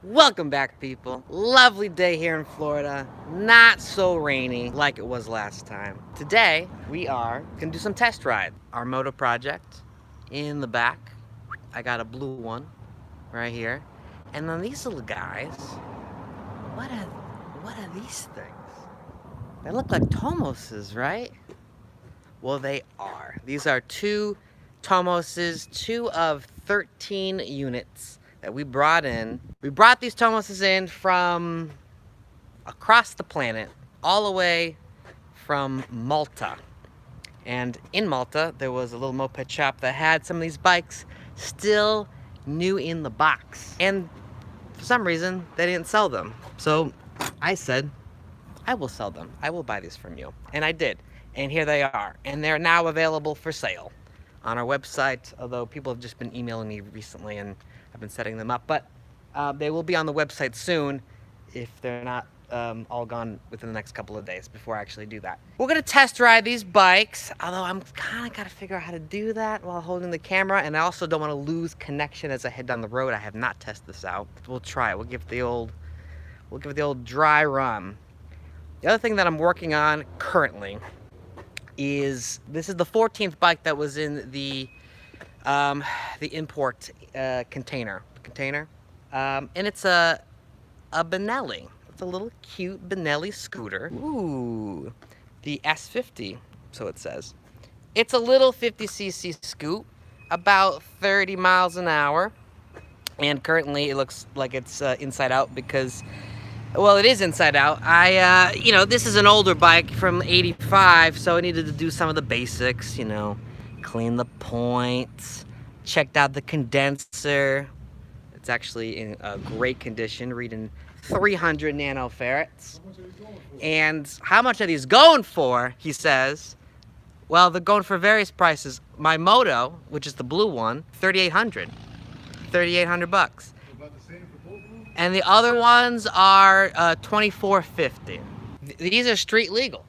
Welcome back, people. Lovely day here in Florida. Not so rainy like it was last time. Today, we are gonna do some test ride. Our moto project in the back. I got a blue one right here. And then these little guys, what are these things? They look like Tomoses, right? Well, they are. These are two Tomoses, 2 of 13 units that we brought in. We brought these Tomoses in from across the planet, all the way from Malta. And in Malta, there was a little moped shop that had some of these bikes still new in the box. And for some reason, they didn't sell them. So I said, I will sell them. I will buy these from you. And I did. And here they are. And they're now available for sale on our website, although people have just been emailing me recently and I've been setting them up. But they will be on the website soon if they're not all gone within the next couple of days before I actually do that. We're gonna test ride these bikes, although I'm kinda gotta figure out how to do that while holding the camera, and I also don't wanna lose connection as I head down the road. I have not tested this out. We'll try it. We'll give it the old dry run. The other thing that I'm working on currently is, this is the 14th bike that was in the import container. And it's a Benelli. It's a little cute Benelli scooter. Ooh, the S50, so it says. It's a little 50cc scoot, about 30 miles an hour. And currently it looks like it's inside out because, well, it is inside out. This is an older bike from '85, so I needed to do some of the basics, clean the points, checked out the condenser. It's actually in great condition, reading 300 nanofarads. And how much are these going for, he says? Well, they're going for various prices. My Moto, which is the blue one, 3,800. 3,800 bucks. And the other ones are $2,450. These are street legal.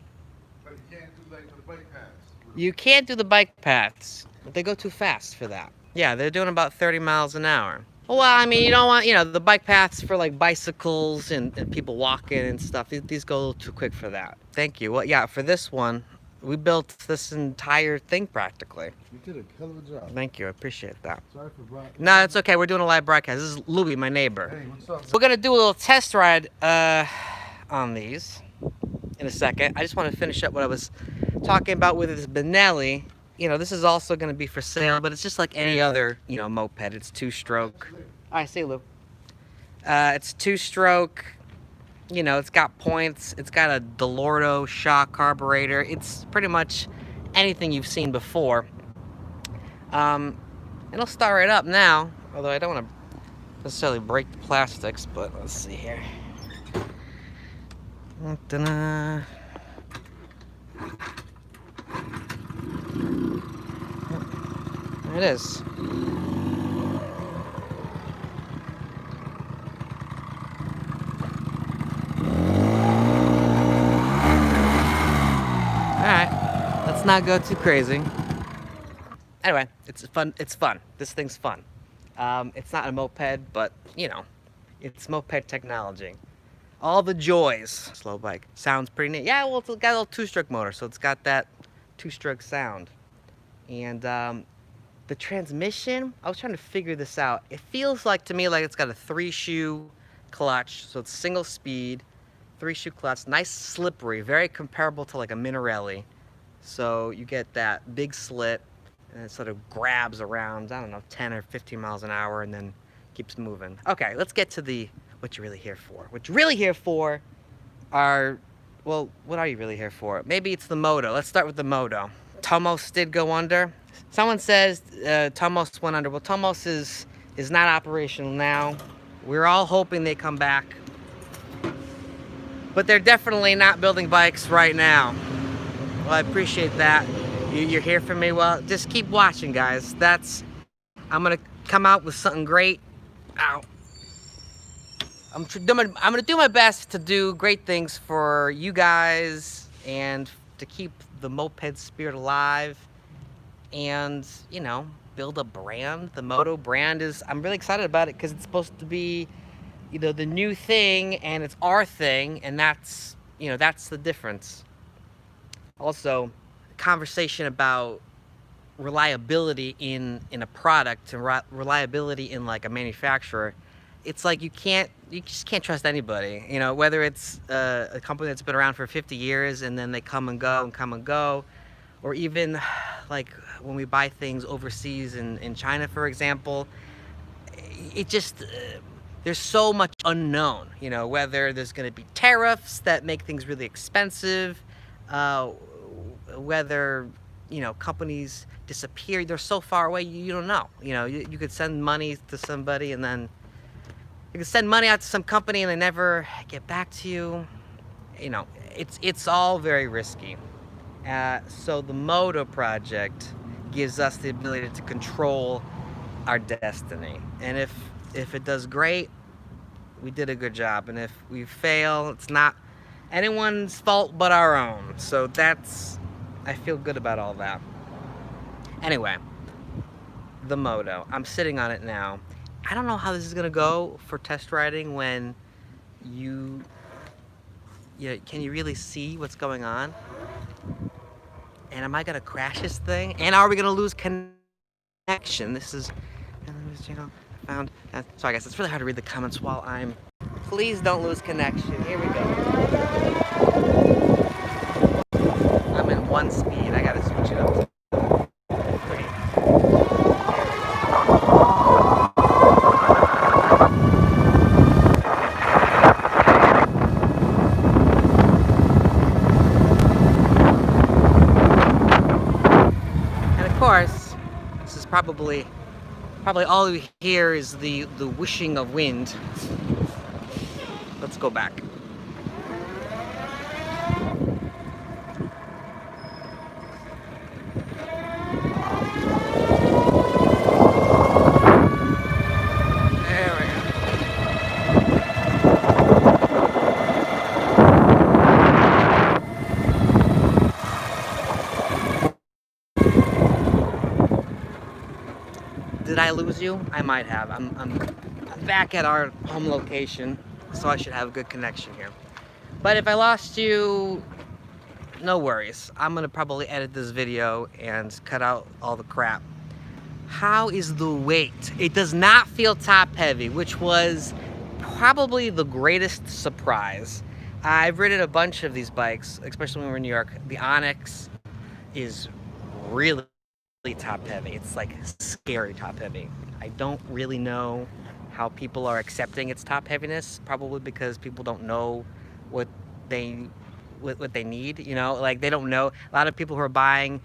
But you can't do like the bike paths. You can't do the bike paths. They go too fast for that. Yeah, they're doing about 30 miles an hour. Well, I mean, you don't want, the bike paths for like bicycles and people walking and stuff. These go a little too quick for that. Thank you. Well, yeah, for this one, we built this entire thing practically. You did a hell of a job. Thank you. I appreciate that. Sorry for broadcasting. No, it's okay. We're doing a live broadcast. This is Louie, my neighbor. Hey, what's up? We're going to do a little test ride on these in a second. I just want to finish up what I was talking about with this Benelli. This is also going to be for sale, but it's just like any other, moped. It's 2-stroke. I see, Lou. It's 2-stroke. It's got points. It's got a Delorto shock carburetor. It's pretty much anything you've seen before. And I'll start it up now, although I don't want to necessarily break the plastics, but let's see here. Ta-da. There it is. Let's not go too crazy. Anyway, it's fun. This thing's fun. It's not a moped, but it's moped technology. All the joys. Slow bike. Sounds pretty neat. Yeah, well, it's got a little 2-stroke motor, so it's got that 2-stroke sound. And the transmission, I was trying to figure this out. It feels like to me like it's got a 3-shoe clutch, so it's single speed, 3-shoe clutch, nice slippery, very comparable to like a Minarelli. So you get that big slit, and it sort of grabs around, I don't know, 10 or 15 miles an hour, and then keeps moving. Okay, let's get to what you're really here for. What you're really here for are, well, what are you really here for? Maybe it's the Moto. Let's start with the Moto. TOMOS did go under. Someone says TOMOS went under. Well, TOMOS is not operational now. We're all hoping they come back. But they're definitely not building bikes right now. Well, I appreciate that. You're here for me. Well, just keep watching, guys. I'm gonna come out with something great. Ow. I'm gonna do my best to do great things for you guys and to keep the moped spirit alive, and build a brand. The Moto brand I'm really excited about it because it's supposed to be the new thing and it's our thing, and that's, that's the difference. Also, conversation about reliability in a product and reliability in like a manufacturer. It's like you just can't trust anybody, whether it's a company that's been around for 50 years and then they come and go and come and go, or even like when we buy things overseas in China, for example. It just there's so much unknown, whether there's going to be tariffs that make things really expensive, whether companies disappear. They're so far away, you don't know. You could send money to somebody, and then you could send money out to some company and they never get back to you. It's all very risky. So the MOTO project gives us the ability to control our destiny. And if it does great, we did a good job. And if we fail, it's not anyone's fault but our own. So I feel good about all that. Anyway, the MOTO. I'm sitting on it now. I don't know how this is gonna go for test riding when can you really see what's going on? And am I gonna crash this thing? And are we gonna lose connection? This is found. So I guess it's really hard to read the comments while I'm. Please don't lose connection. Here we go. I'm in 1 speed. I gotta switch it up. Great. And of course, this is probably all we hear is the whooshing of wind. Let's go back. There we go. Did I lose you? I might have. I'm back at our home location, so I should have a good connection here. But if I lost you, no worries. I'm gonna probably edit this video and cut out all the crap. How is the weight? It does not feel top heavy, which was probably the greatest surprise. I've ridden a bunch of these bikes, especially when we're in New York. The Onyx is really top heavy. It's like scary top heavy. I don't really know how people are accepting its top heaviness, probably because people don't know what they need, like they don't know. A lot of people who are buying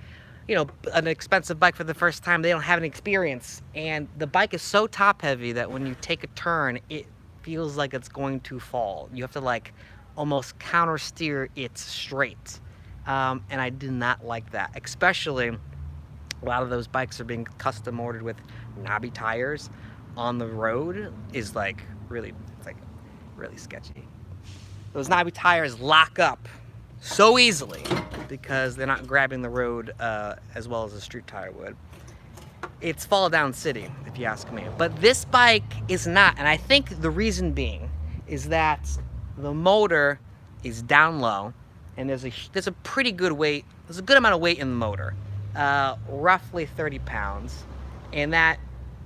an expensive bike for the first time, they don't have any experience, and the bike is so top heavy that when you take a turn, it feels like it's going to fall. You have to like almost counter steer it straight, and I did not like that. Especially a lot of those bikes are being custom ordered with knobby tires. On the road is like really sketchy. Those knobby tires lock up so easily because they're not grabbing the road as well as a street tire would. It's fall down city, if you ask me. But this bike is not, and I think the reason being is that the motor is down low, and there's a pretty good weight. There's a good amount of weight in the motor, roughly 30 pounds, and that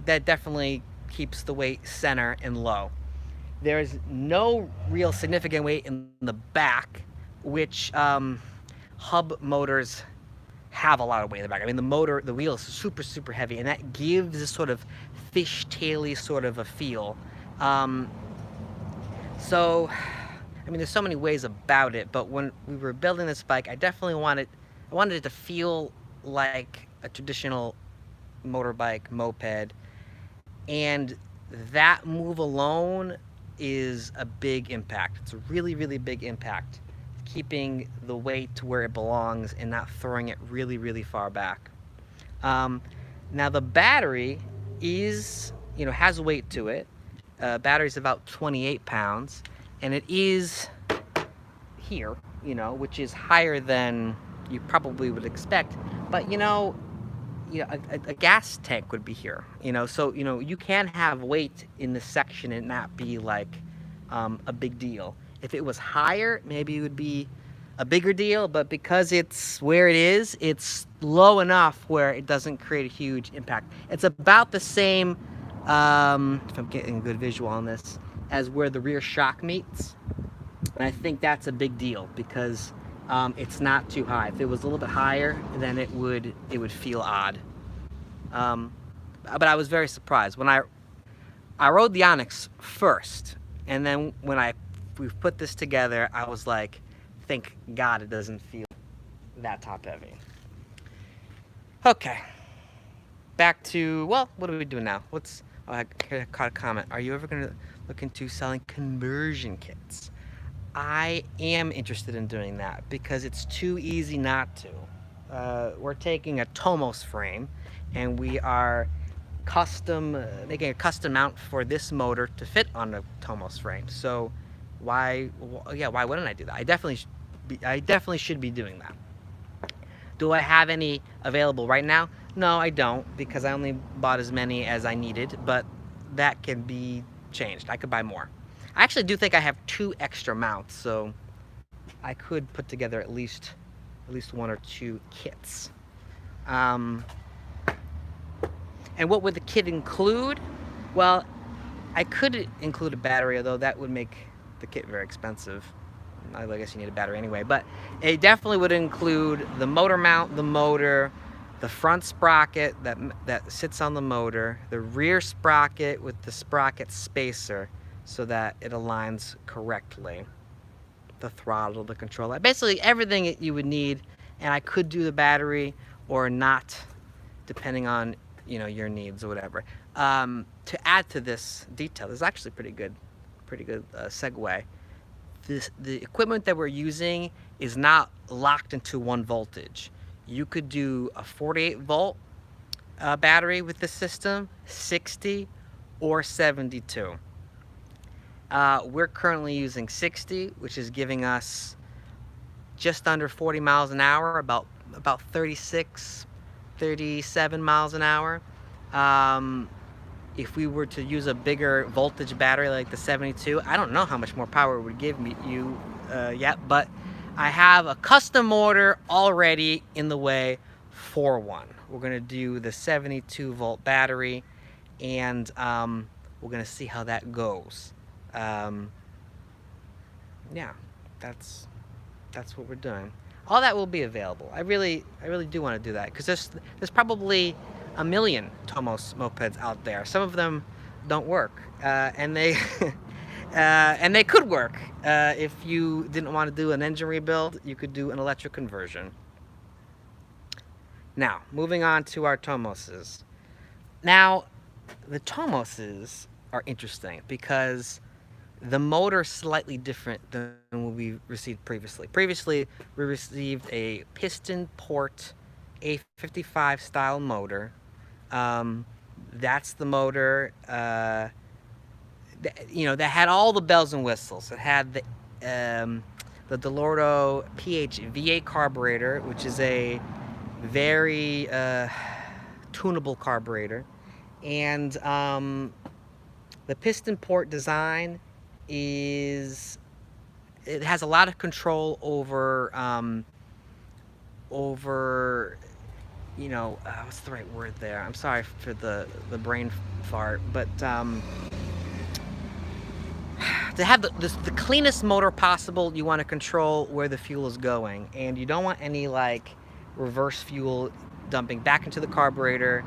definitely keeps the weight center and low. There's no real significant weight in the back, which hub motors have a lot of weight in the back. I mean, the wheel is super, super heavy, and that gives this sort of fishtaily sort of a feel. So, I mean, there's so many ways about it, but when we were building this bike, I definitely wanted it to feel like a traditional motorbike, moped, and that move alone is a big impact. It's a really, really big impact, keeping the weight to where it belongs and not throwing it really, really far back. Now the battery is, has weight to it. Battery's about 28 pounds, and it is here, which is higher than you probably would expect. But a gas tank would be here, so you can have weight in this section and not be like a big deal. If it was higher, maybe it would be a bigger deal, but because it's where it is, it's low enough where it doesn't create a huge impact. It's about the same, if I'm getting a good visual on this, as where the rear shock meets. And I think that's a big deal because it's not too high. If it was a little bit higher, then it would feel odd. But I was very surprised when I rode the Onyx first, and then when we put this together, I was like, thank God it doesn't feel that top heavy. Okay, back to, well, what are we doing now? Oh, I caught a comment. Are you ever gonna look into selling conversion kits? I am interested in doing that because it's too easy not to. We're taking a TOMOS frame and we are making a custom mount for this motor to fit on a TOMOS frame. So why wouldn't I do that? I definitely should be doing that. Do I have any available right now? No, I don't, because I only bought as many as I needed, but that can be changed. I could buy more. I actually do think I have 2 extra mounts, so I could put together at least 1 or 2 kits. And what would the kit include? Well, I could include a battery, although that would make the kit very expensive. I guess you need a battery anyway, but it definitely would include the motor mount, the motor, the front sprocket that sits on the motor, the rear sprocket with the sprocket spacer so that it aligns correctly, the throttle, the controller, basically everything that you would need. And I could do the battery or not, depending on your needs or whatever. To add to this detail, this is actually pretty good segue. The equipment that we're using is not locked into one voltage. You could do a 48 volt battery with the system, 60 or 72. We're currently using 60, which is giving us just under 40 miles an hour, about 36, 37 miles an hour. If we were to use a bigger voltage battery like the 72, I don't know how much more power it would give you yet, but I have a custom motor already in the way for one. We're going to do the 72 volt battery, and we're going to see how that goes. Yeah, that's what we're doing. All that will be available. I really do want to do that because there's probably a million TOMOS mopeds out there. Some of them don't work, and they could work. If you didn't want to do an engine rebuild, you could do an electric conversion. Now, moving on to our TOMOSes. Now, the TOMOSes are interesting because the motor is slightly different than what we received previously. Previously, we received a piston port A55 style motor. That's the motor that had all the bells and whistles. It had the Delorto PHV8 carburetor, which is a very tunable carburetor, and the piston port design it has a lot of control over what's the right word there? I'm sorry for the brain fart, but to have the cleanest motor possible, you want to control where the fuel is going, and you don't want any reverse fuel dumping back into the carburetor.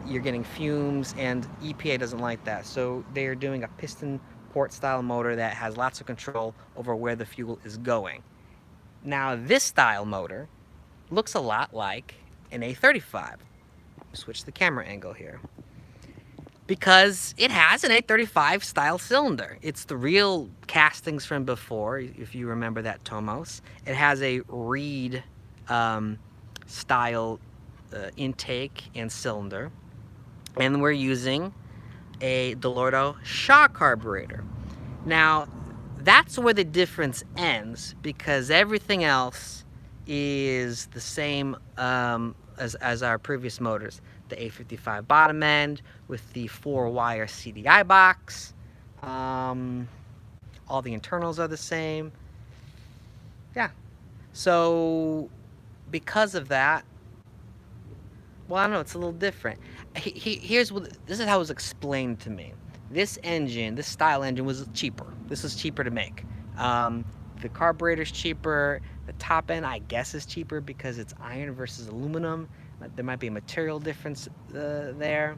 You're getting fumes, and EPA doesn't like that. So they are doing a piston port style motor that has lots of control over where the fuel is going. Now this style motor looks a lot like an A35. Switch the camera angle here. Because it has an A35 style cylinder. It's the real castings from before, if you remember that TOMOS. It has a reed style intake and cylinder. And we're using a Delorto Shaw carburetor. Now, that's where the difference ends, because everything else is the same as our previous motors. The A55 bottom end with the 4-wire CDI box, All the internals are the same. Yeah. So because of that, well, I don't know, it's a little different. Here's what, this is how it was explained to me. This engine, this style engine was cheaper. This is cheaper to make. The carburetor's cheaper. The top end, I guess, is cheaper because it's iron versus aluminum. There might be a material difference there.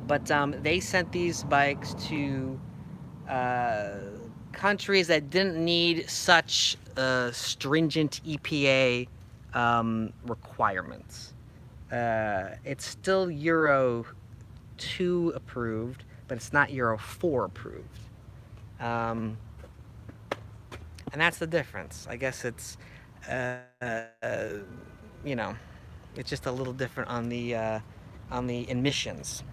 But they sent these bikes to countries that didn't need such stringent EPA requirements. It's still Euro 2 approved, but it's not Euro 4 approved. And that's the difference. I guess it's, you know, it's just a little different on the emissions.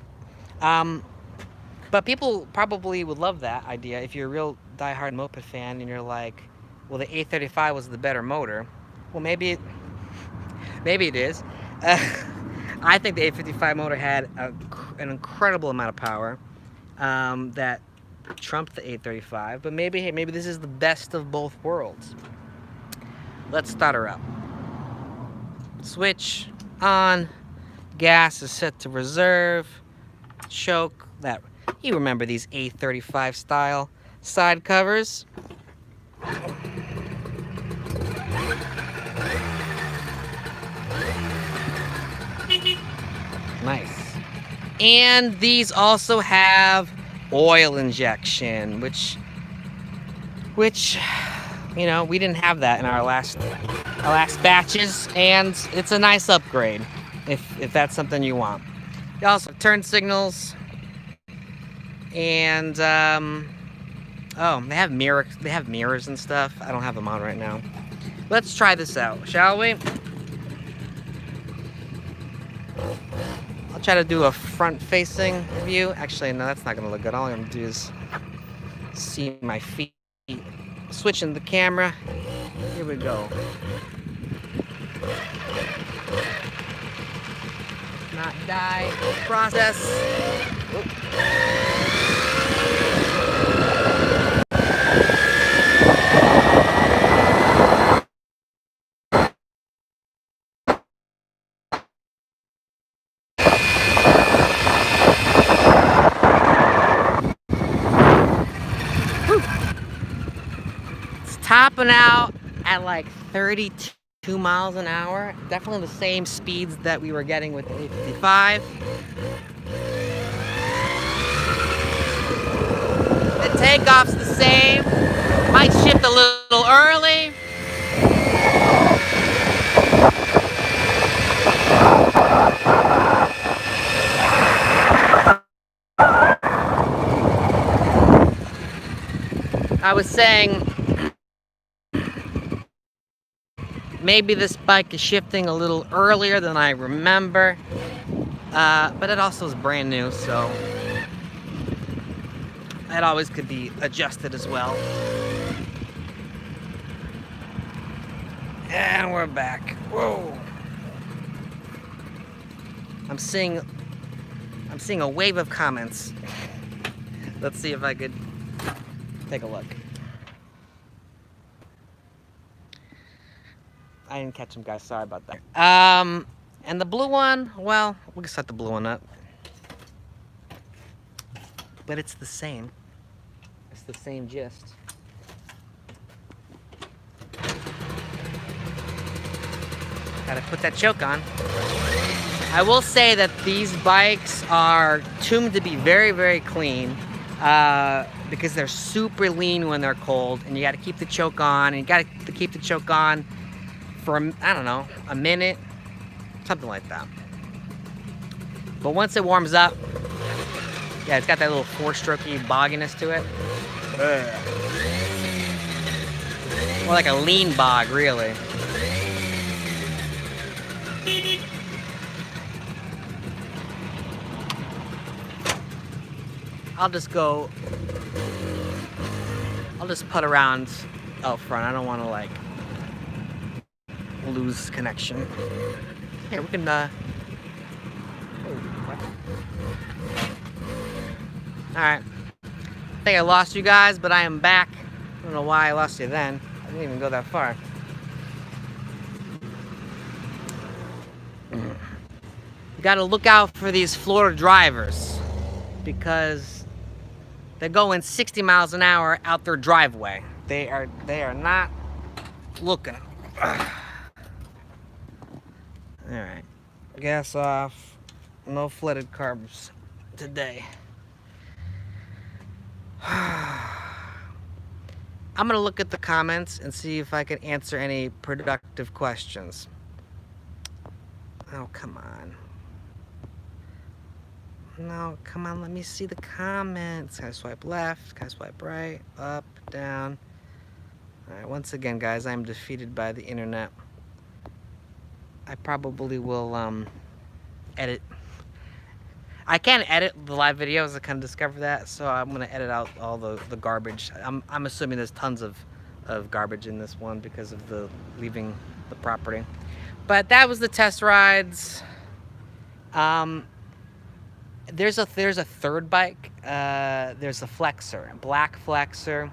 But people probably would love that idea if you're a real diehard moped fan and you're like, well, the A35 was the better motor. Well, maybe it is. I think the A55 motor had an incredible amount of power that trumped the A35. But maybe, hey, maybe this is the best of both worlds. Let's start her up. Switch on. Gas is set to reserve. Choke. That, you remember these A35 style side covers. Nice. And these also have oil injection, which you know, we didn't have that in our last batches, and it's a nice upgrade if that's something you want. They also have turn signals, and oh, they have mirrors and stuff. I don't have them on right now. Let's try this out, shall we? I'll try to do a front-facing view. Actually, no, that's not gonna look good. All I'm gonna do is see my feet. Switching the camera. Here we go. Not die. Process. Oop. Topping out at like 32 miles an hour. Definitely the same speeds that we were getting with the A55. The takeoff's the same. Might shift a little early. I was saying, maybe this bike is shifting a little earlier than I remember, but it also is brand new, so that always could be adjusted as well. And we're back. Whoa! I'm seeing a wave of comments. Let's see if I could take a look. I didn't catch them, guys. Sorry about that. And the blue one, well, we can set the blue one up. But it's the same. It's the same gist. Gotta put that choke on. I will say that these bikes are tuned to be very, very clean because they're super lean when they're cold, and you gotta keep the choke on, and you gotta keep the choke on for, I don't know, a minute, something like that. But once it warms up, yeah, it's got that little four-strokey bogginess to it. More like a lean bog, really. I'll just put around out front. I don't want to, like, lose connection. Here, we can, Alright. I think I lost you guys, but I am back. I don't know why I lost you then. I didn't even go that far. You gotta look out for these Florida drivers because they're going 60 miles an hour out their driveway. They are not looking. Alright. Gas off. No flooded carbs today. I'm gonna look at the comments and see if I can answer any productive questions. Oh, come on. No, come on, let me see the comments. Can I swipe left? Can I swipe right? Up, down. Alright, once again, guys, I'm defeated by the internet. I probably will, edit. I can't edit the live videos, I kind of discovered that, so I'm gonna edit out all the garbage. I'm assuming there's tons of garbage in this one because of the leaving the property. But that was the test rides. There's a third bike. There's a Flexer, a black Flexer.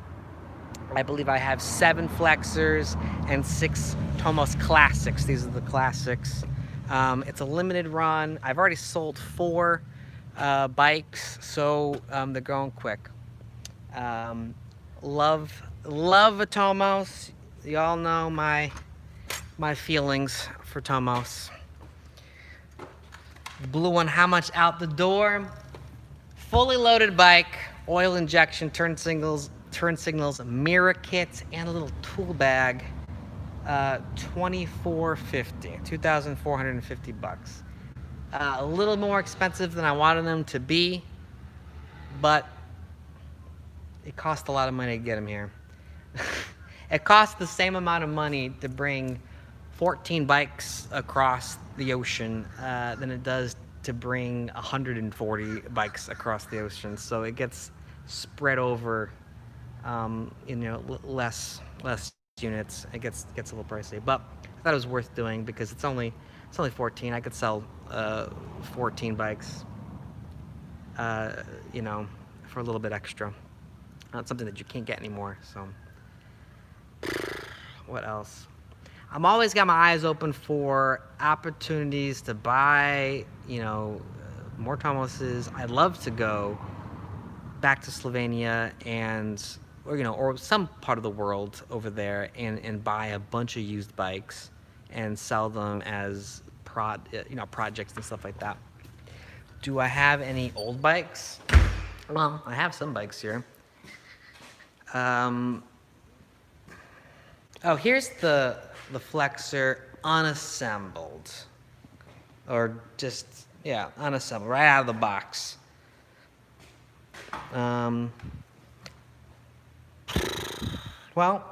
I believe I have 7 Flexers and 6 TOMOS Classics. These are the classics. It's a limited run. I've already sold 4 bikes, so they're going quick. Love a TOMOS. Y'all know my feelings for TOMOS. Blue one, how much out the door? Fully loaded bike, oil injection, turn signals, mirror kits, and a little tool bag. $2,450, 2,450 bucks. A little more expensive than I wanted them to be, but it cost a lot of money to get them here. It costs the same amount of money to bring 14 bikes across the ocean than it does to bring 140 bikes across the ocean. So it gets spread over, less units. It gets a little pricey, but I thought it was worth doing because it's only 14. I could sell 14 bikes, for a little bit extra. Not something that you can't get anymore. So what else? I'm always got my eyes open for opportunities to buy, more TOMOSes. I'd love to go back to Slovenia or some part of the world over there and buy a bunch of used bikes and sell them as projects and stuff like that. Do I have any old bikes? Well, I have some bikes here. Here's the Flexer unassembled, or just unassembled right out of the box. Well,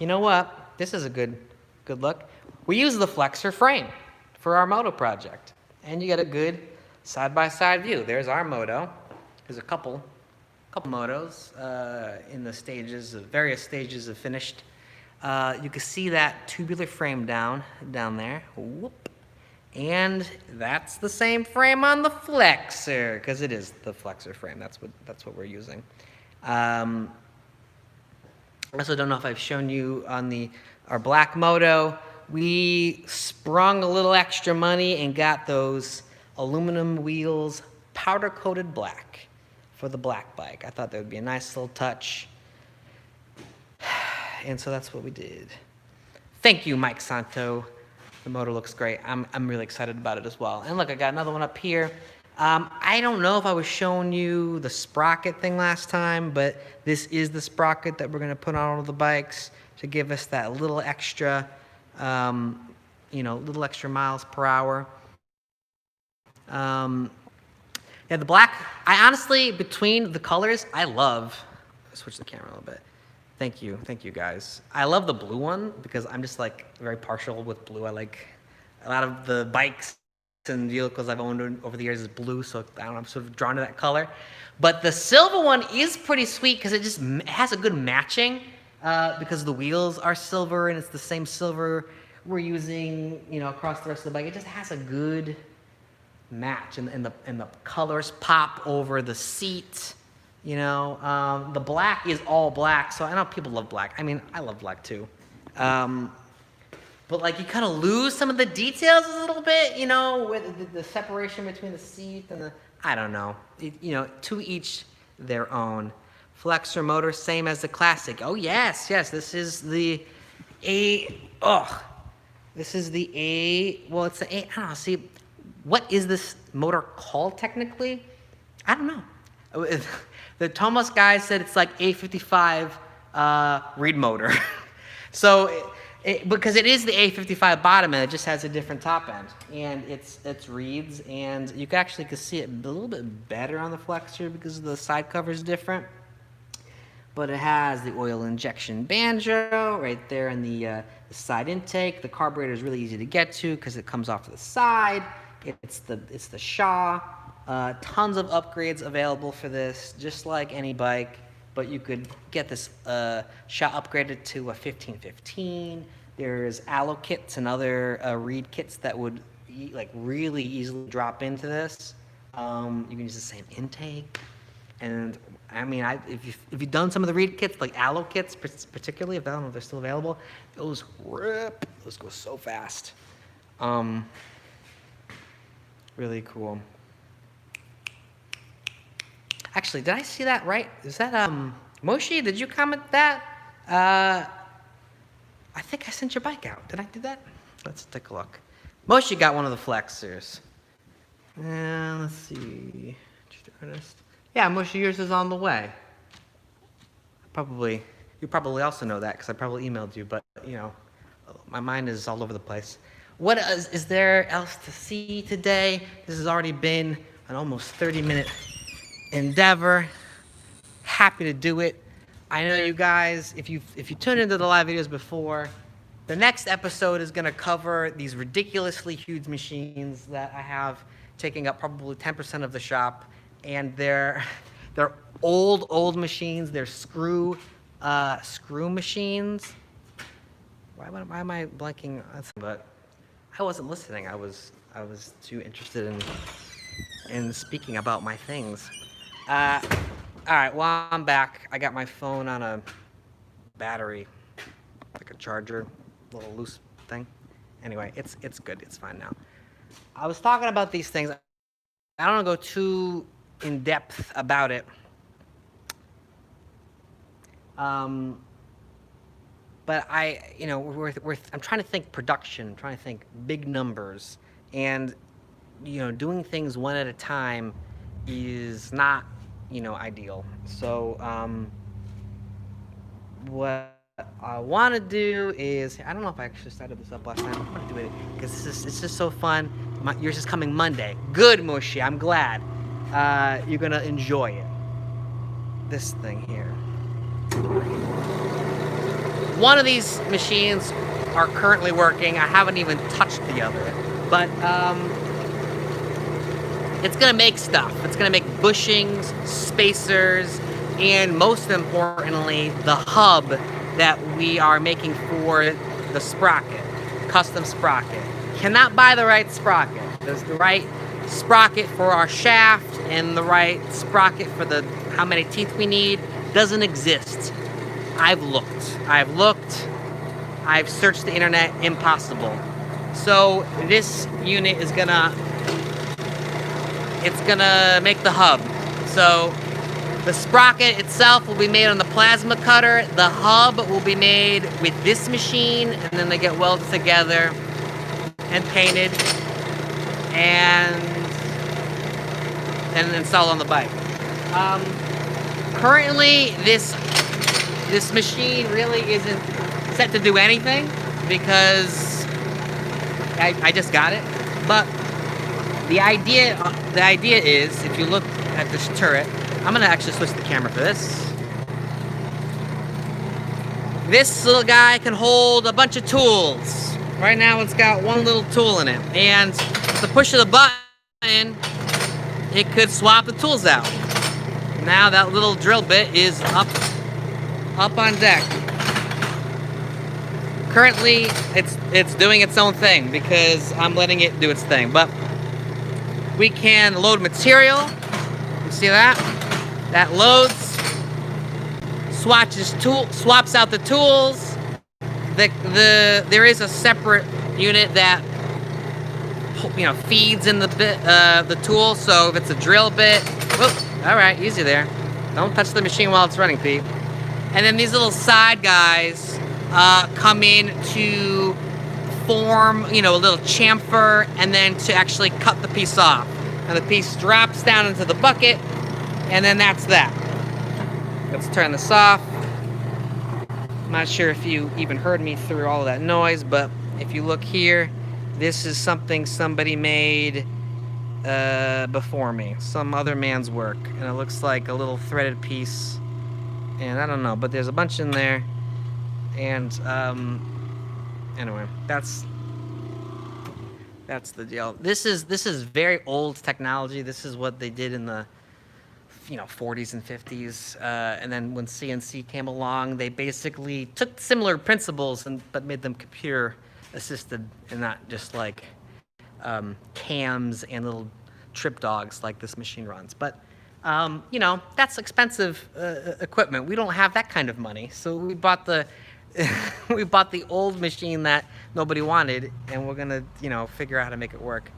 you know what? This is a good look. We use the Flexer frame for our moto project, and you get a good side-by-side view. There's our moto. There's a couple motos in the various stages of finished. You can see that tubular frame down there. Whoop. And that's the same frame on the Flexer, because it is the Flexer frame. That's what we're using. I also don't know if I've shown you on our black moto. We sprung a little extra money and got those aluminum wheels powder coated black for the black bike. I thought that would be a nice little touch. And so that's what we did. Thank you, Mike Santo. The motor looks great. I'm really excited about it as well. And look, I got another one up here. I don't know if I was showing you the sprocket thing last time, but this is the sprocket that we're going to put on all of the bikes to give us that little extra, little extra miles per hour. The black, I honestly, between the colors, switch the camera a little bit. Thank you guys. I love the blue one because I'm just very partial with blue. I like a lot of the bikes and vehicles I've owned over the years is blue, so I'm sort of drawn to that color. But the silver one is pretty sweet because it has a good matching because the wheels are silver and it's the same silver we're using, across the rest of the bike. It just has a good match, and the colors pop over the seat. You know, the black is all black, so I know people love black. I mean, I love black too. But like you kind of lose some of the details a little bit, you know, with the separation between the seat and the, I don't know. You know, to each their own. Flexor motor, same as the classic. Oh yes, yes, this is the this is the well, it's the I don't know, see, what is this motor called technically? I don't know. The TOMOS guy said it's like A55 reed motor. So, because it is the A55 bottom end, it just has a different top end. And it's reeds, and you can actually see it a little bit better on the Flexor because the side cover is different. But it has the oil injection banjo right there in the side intake. The carburetor is really easy to get to because it comes off to the side. It's the Shaw. Tons of upgrades available for this, just like any bike. But you could get this Shaw upgraded to a 1515. There's allo kits and other reed kits that would like really easily drop into this. You can use the same intake. And I mean, if you've done some of the reed kits, like allo kits particularly, if I don't know if they're still available, those rip. Those go so fast. Really cool. Actually, did I see that right? Is that Moshi? Did you comment that? I think I sent your bike out. Did I do that? Let's take a look. Moshi got one of the Flexors. And let's see. Yeah, Moshi, yours is on the way. You probably also know that because I probably emailed you, but you know, my mind is all over the place. What is there else to see today? This has already been an almost 30-minute endeavor. Happy to do it. I know you guys, if you tuned into the live videos before, the next episode is going to cover these ridiculously huge machines that I have taking up probably 10% of the shop, and they're old machines. They're screw machines. Why am I blanking? But I wasn't listening. I was too interested in speaking about my things. All right, well, I'm back. I got my phone on a battery, like a charger, little loose thing. Anyway, it's good. It's fine now. I was talking about these things. I don't want to go too in depth about it. But you know, I'm trying to think production, trying to think big numbers, and you know, doing things one at a time is not, you know, ideal. So what I want to do is, I don't know if I actually started this up last time. I'm gonna do it because it's just so fun. Yours is coming Monday. Good, Moshi. I'm glad. You're gonna enjoy it. This thing here. One of these machines are currently working. I haven't even touched the other, but it's gonna make stuff. It's gonna make bushings, spacers, and most importantly, the hub that we are making for the sprocket, custom sprocket. Cannot buy the right sprocket. There's the right sprocket for our shaft and the right sprocket for the how many teeth we need doesn't exist. I've looked. I've searched the internet. Impossible. So this unit is gonna make the hub. So the sprocket itself will be made on the plasma cutter. The hub will be made with this machine, and then they get welded together and painted and installed on the bike. Currently, this machine really isn't set to do anything because I just got it. But the idea is, if you look at this turret, I'm gonna actually switch the camera for this. This little guy can hold a bunch of tools. Right now it's got one little tool in it, and with the push of the button, it could swap the tools out. Now that little drill bit is up on deck. Currently, it's doing its own thing because I'm letting it do its thing. But we can load material. You see that? That loads, swaps out the tools. There is a separate unit that feeds in the tool. So if it's a drill bit, whoop, all right, easy there. Don't touch the machine while it's running, Pete. And then these little side guys come in to form, a little chamfer, and then to actually cut the piece off. And the piece drops down into the bucket, and then that's that. Let's turn this off. I'm not sure if you even heard me through all of that noise, but if you look here, this is something somebody made before me. Some other man's work. And it looks like a little threaded piece. And I don't know, but there's a bunch in there. And, anyway, that's the deal. This is very old technology. This is what they did in the 40s and 50s, and then when CNC came along, they basically took similar principles but made them computer assisted and not just like cams and little trip dogs like this machine runs. But that's expensive equipment. We don't have that kind of money, so we bought the we bought the old machine that nobody wanted, and we're gonna figure out how to make it work.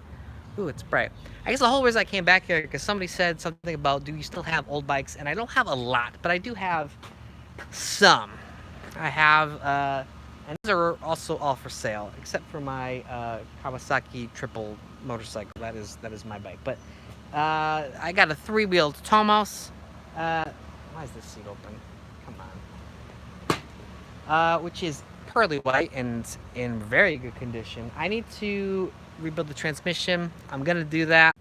Ooh, it's bright. I guess the whole reason I came back here because somebody said something about, do you still have old bikes? And I don't have a lot, but I do have some. I have, and these are also all for sale, except for my Kawasaki triple motorcycle. That is my bike. But I got a 3-wheeled Tomos. Why is this seat open? Come on. Which is pearly white and in very good condition. I need to rebuild the transmission. I'm gonna do that.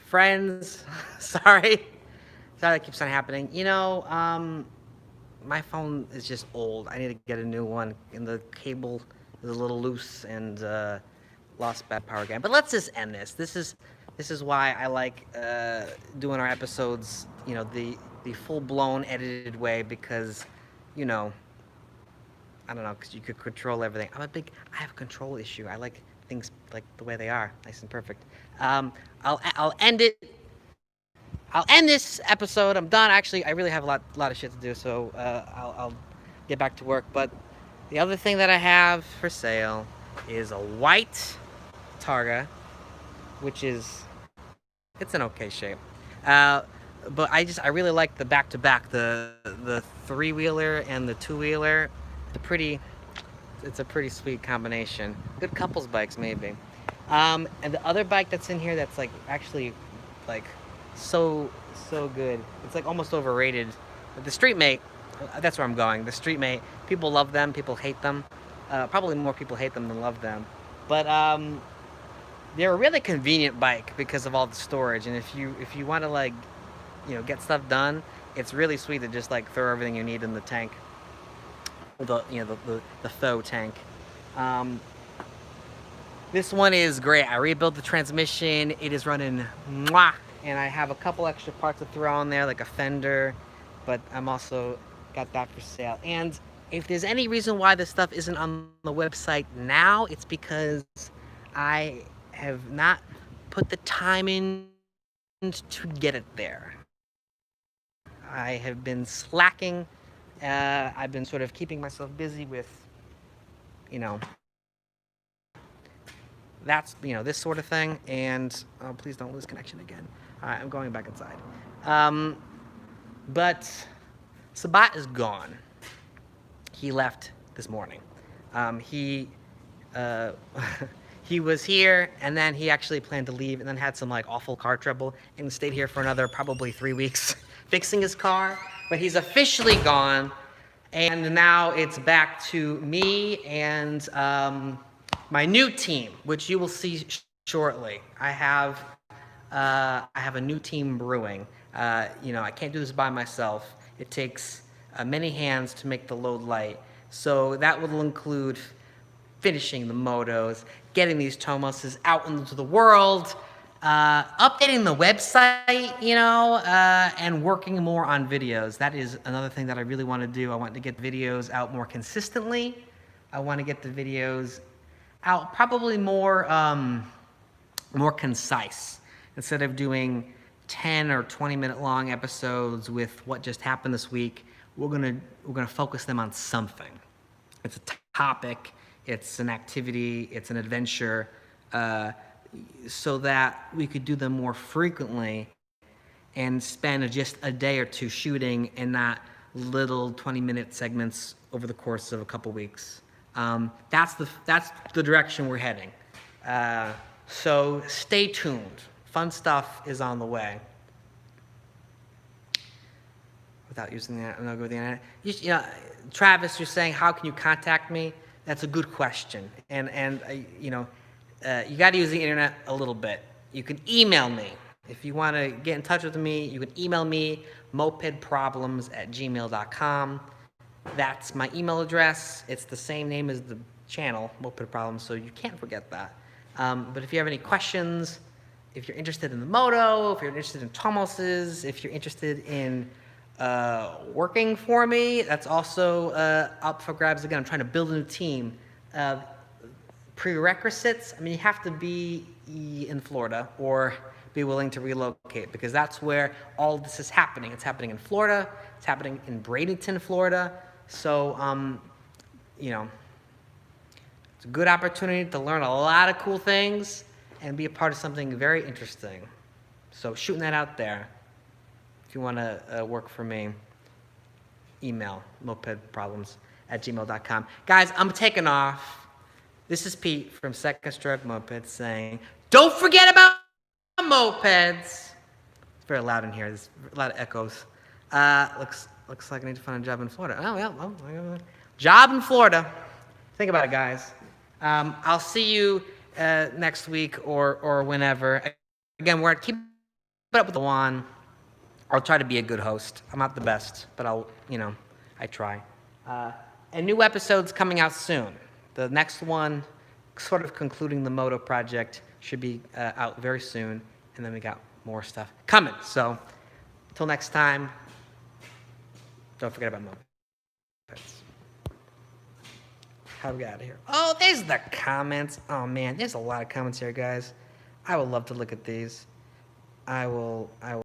Friends, sorry that keeps on happening. My phone is just old. I need to get a new one, and the cable is a little loose and lost bad power again. But let's just end this. This is why I like doing our episodes, the full-blown edited way, because I don't know, because you could control everything. I have a control issue. I like things like the way they are, nice and perfect. I'll end it. I'll end this episode. I'm done. Actually, I really have a lot of shit to do, so I'll get back to work. But the other thing that I have for sale is a white Targa, which is, it's in okay shape. But I really like the back-to-back, the 3-wheeler and the 2-wheeler. It's a pretty sweet combination. Good couples bikes, maybe. And the other bike that's in here that's actually so good. It's almost overrated. The Street Mate, that's where I'm going. The Street Mate, people love them, people hate them. Probably more people hate them than love them. But they're a really convenient bike because of all the storage. And if you want to get stuff done, it's really sweet to just throw everything you need in the tank. The faux tank. This one is great. I rebuilt the transmission. It is running mwah, and I have a couple extra parts to throw on there, like a fender, but I'm also got that for sale. And if there's any reason why this stuff isn't on the website now, it's because I have not put the time in to get it there. I have been slacking. I've been sort of keeping myself busy with, that's, this sort of thing. And, oh, please don't lose connection again. All right, I'm going back inside. But Sabat is gone. He left this morning. He was here, and then he actually planned to leave, and then had some awful car trouble, and stayed here for another probably 3 weeks fixing his car. But he's officially gone, and now it's back to me and my new team, which you will see shortly. I have a new team brewing. I can't do this by myself. It takes many hands to make the load light. So that will include finishing the motos, getting these Tomoses out into the world, updating the website, and working more on videos. That is another thing that I really want to do. I want to get videos out more consistently. I want to get the videos out probably more concise. Instead of doing 10 or 20-minute long episodes with what just happened this week. We're gonna focus them on something. It's a topic, it's an activity, it's an adventure, so that we could do them more frequently and spend just a day or two shooting and not little 20-minute segments over the course of a couple weeks. That's the direction we're heading. So stay tuned. Fun stuff is on the way. Without using the internet, I'm not good with the internet. Travis, you're saying, how can you contact me? That's a good question. And you got to use the internet a little bit. You can email me. If you want to get in touch with me, you can email me, mopedproblems@gmail.com. That's my email address. It's the same name as the channel, Moped Problems, so you can't forget that. But if you have any questions, if you're interested in the moto, if you're interested in Tomoses, if you're interested in working for me, that's also up for grabs. Again, I'm trying to build a new team. Prerequisites, I mean, you have to be in Florida or be willing to relocate, because that's where all this is happening. It's happening in Florida. It's happening in Bradenton, Florida. So, it's a good opportunity to learn a lot of cool things and be a part of something very interesting. So shooting that out there. If you want to work for me, email mopedproblems@gmail.com. Guys, I'm taking off. This is Pete from Second Stroke Mopeds saying, don't forget about mopeds. It's very loud in here. There's a lot of echoes. Looks like I need to find a job in Florida. Oh, yeah, job in Florida. Think about it, guys. I'll see you next week or whenever. Again, we're keep it up with the one. I'll try to be a good host. I'm not the best, but I try. And new episodes coming out soon. The next one, sort of concluding the Moto project, should be out very soon. And then we got more stuff coming. So until next time, don't forget about mopeds. How do we get out of here? Oh, there's the comments. Oh man, there's a lot of comments here, guys. I would love to look at these. I will